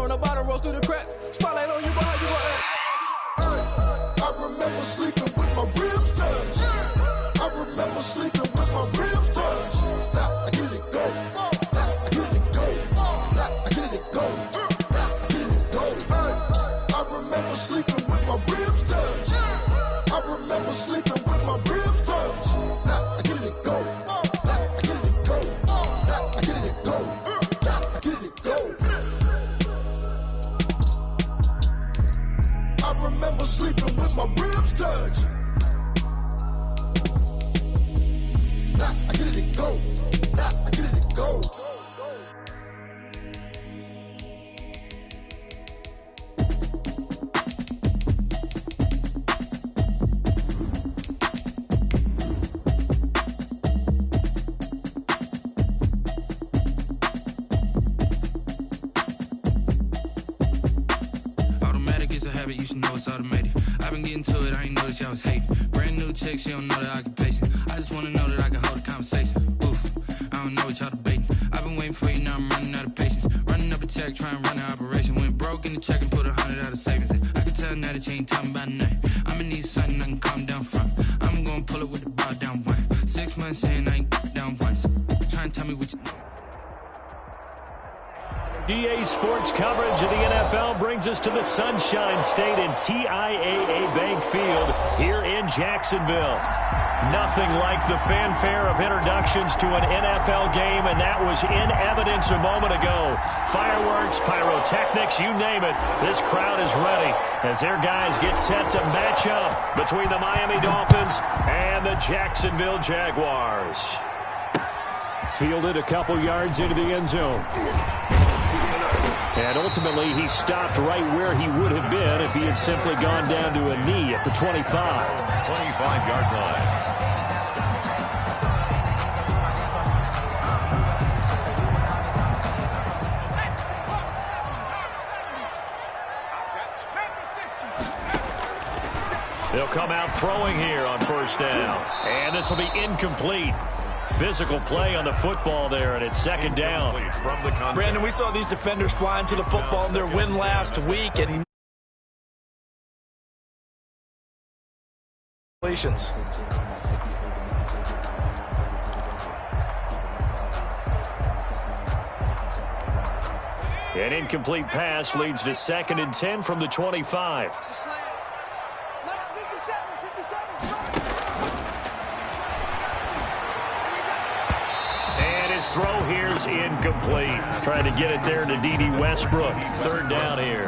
from the bottom, rose through the cracks. Spotlight on you, but how you gon' act? I remember sleeping with my ribs touched. I remember sleeping with my ribs touched. Now I get it go. Now I get it go. Now I get it go. Now I get it go. I remember sleeping with my ribs touched. I remember sleeping with my ribs touched. Now I get it go. Now I get it go. Now I get it go. Now I get it go. I remember sleeping with my ribs touched. Now I get it go. Now I get it go. Automatic is a habit, you should know it's automated. I've been getting to it, I ain't noticed y'all was hating. Brand new chick, she don't know the occupation. I just wanna know that I can hold a conversation. Oof, I don't know what y'all debating. I've been waiting for you, now I'm running out of patience. Running up a check, trying to run an operation. Went broke in the check and put 100 out of savings. I can tell now that you ain't talking about nothing. I'ma need something I can calm down from. I'm gonna pull it with the bow down one. 6 months saying I ain't down once. Trying to tell me what you DA Sports coverage of the NFL brings us to the Sunshine State and TIAA Bank Field here in Jacksonville. Nothing like the fanfare of introductions to an NFL game, and that was in evidence a moment ago. Fireworks, pyrotechnics, you name it. This crowd is ready as their guys get set to match up between the Miami Dolphins and the Jacksonville Jaguars. Fielded a couple yards into the end zone. And ultimately, he stopped right where he would have been if he had simply gone down to a knee at the 25. 25-yard line. They'll come out throwing here on first down. And this will be incomplete. Physical play on the football there, and it's second down. Brandon, we saw these defenders flying to the football in their win last week, and congratulations. An incomplete pass leads to 2nd and 10 from the 25. His throw here's incomplete. Trying to get it there to D.D. Westbrook. Third down here.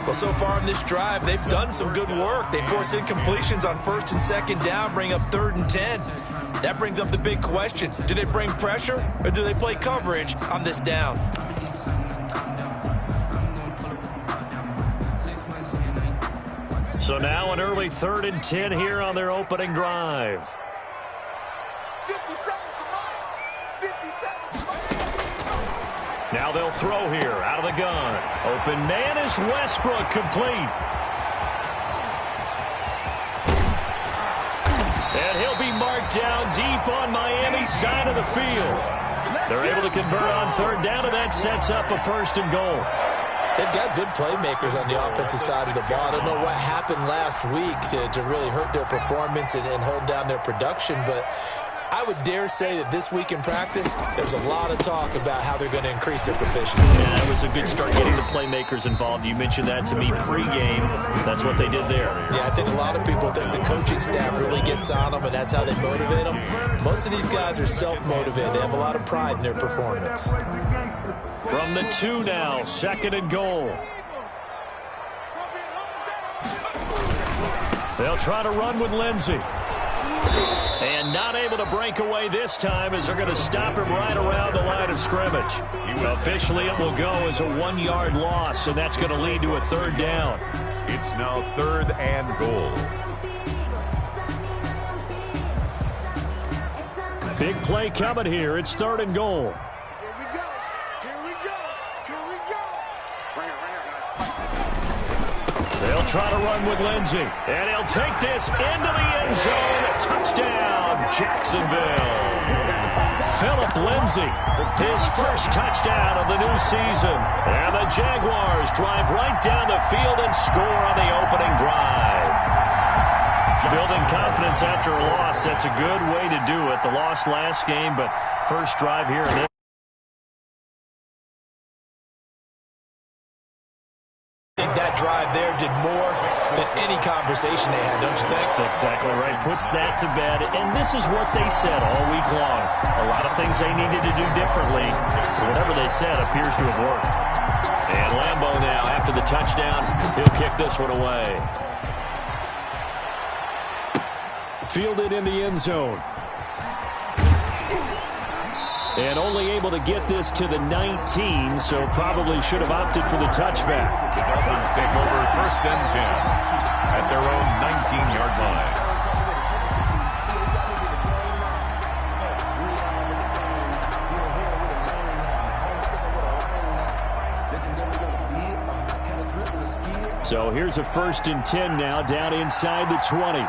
Well, so far in this drive, they've done some good work. They force incompletions on 1st and 2nd down, bring up 3rd and 10. That brings up the big question. Do they bring pressure or do they play coverage on this down? So now an early 3rd and 10 here on their opening drive. Now they'll throw here out of the gun. Open man is Westbrook, complete. And he'll be marked down deep on Miami's side of the field. They're able to convert on 3rd down, and that sets up a 1st and goal. They've got good playmakers on the offensive side of the ball. I don't know what happened last week to really hurt their performance and hold down their production, but I would dare say that this week in practice, there's a lot of talk about how they're going to increase their proficiency. Yeah, it was a good start getting the playmakers involved. You mentioned that to me pregame. That's what they did there. Yeah, I think a lot of people think the coaching staff really gets on them, and that's how they motivate them. Most of these guys are self-motivated. They have a lot of pride in their performance. From the 2 now, 2nd and goal. They'll try to run with Lindsey. And not able to break away this time as they're going to stop him right around the line of scrimmage. Officially, it will go as a 1-yard loss, and that's going to lead to a 3rd down. It's now 3rd and goal. Big play coming here. It's 3rd and goal. They'll try to run with Lindsey. And he'll take this into the end zone. Touchdown, Jacksonville. Philip Lindsay, his first touchdown of the new season. And the Jaguars Jaguars drive right down the field and score on the opening drive. Building confidence after a loss, that's a good way to do it. The loss last game, but first drive here. And I think that drive there did more than any conversation they had, don't you think? That's exactly right. Puts that to bed. And this is what they said all week long. A lot of things they needed to do differently. So whatever they said appears to have worked. And Lambeau now, after the touchdown, he'll kick this one away. Fielded in the end zone. And only able to get this to the 19, so probably should have opted for the touchback. The Dolphins take over 1st and 10 at their own 19-yard line. So here's a 1st and 10 now, down inside the 20.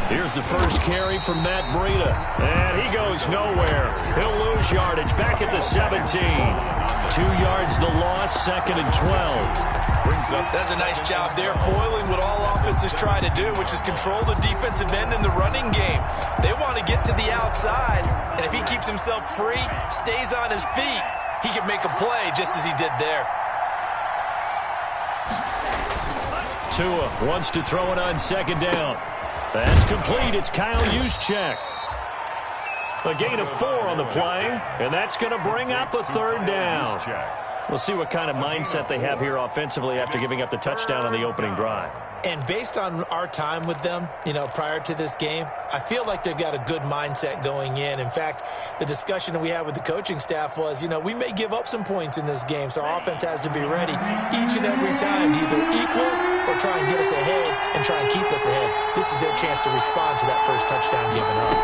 Here's the first carry from Matt Breida. And he goes nowhere. He'll lose yardage back at the 17. 2 yards the loss, 2nd and 12. That's a nice job there, foiling what all offenses try to do, which is control the defensive end in the running game. They want to get to the outside, and if he keeps himself free, stays on his feet, he can make a play just as he did there. Tua wants to throw it on 2nd down. That's complete. It's Kyle Juszczyk. A gain of 4 on the play, and that's going to bring up a 3rd down. We'll see what kind of mindset they have here offensively after giving up the touchdown on the opening drive. And based on our time with them, prior to this game, I feel like they've got a good mindset going in. In fact, the discussion that we had with the coaching staff was, we may give up some points in this game, so our offense has to be ready each and every time to either equal or try and get us ahead and try and keep us ahead. This is their chance to respond to that first touchdown given up.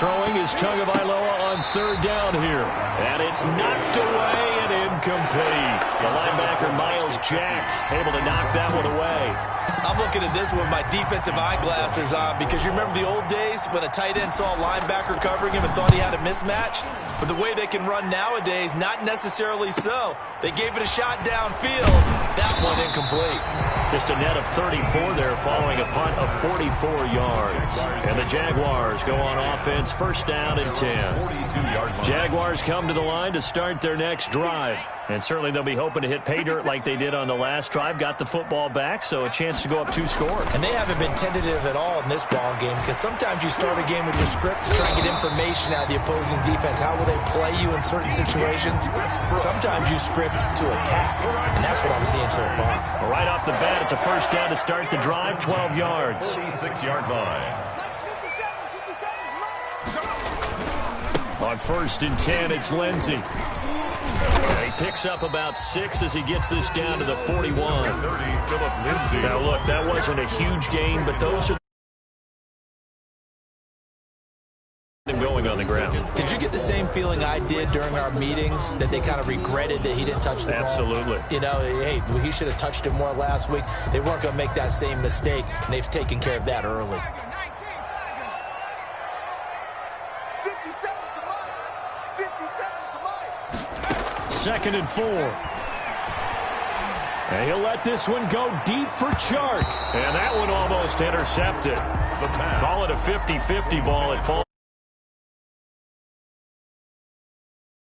Throwing is Tagovailoa on 3rd down here. And it's knocked away and incomplete. The linebacker, Myles Jack, able to knock that one away. I'm looking at this with my defensive eyeglasses on because you remember the old days when a tight end saw a linebacker covering him and thought he had a mismatch? But the way they can run nowadays, not necessarily so. They gave it a shot downfield. That one incomplete. Just a net of 34 there following a punt of 44 yards. And the Jaguars go on offense, 1st down and 10. Jaguars come to the line to start their next drive. And certainly they'll be hoping to hit pay dirt like they did on the last drive. Got the football back, so a chance to go up 2 scores. And they haven't been tentative at all in this ball game because sometimes you start a game with your script to try and get information out of the opposing defense. How will they play you in certain situations? Sometimes you script to attack, and that's what I'm seeing so far. Right off the bat, it's a 1st down to start the drive, 12 yards. 46-yard line. On 1st and 10, it's Lindsey. He picks up about 6 as he gets this down to the 41. 30, Phillip Lindsay. Now, look, that wasn't a huge gain, but those are them going on the ground. Did you get the same feeling I did during our meetings, that they kind of regretted that he didn't touch the ball? Absolutely. Hey, he should have touched it more last week. They weren't going to make that same mistake, and they've taken care of that early. 2nd and 4. And he'll let this one go deep for Chark. And that one almost intercepted. Call it a 50-50 ball. It falls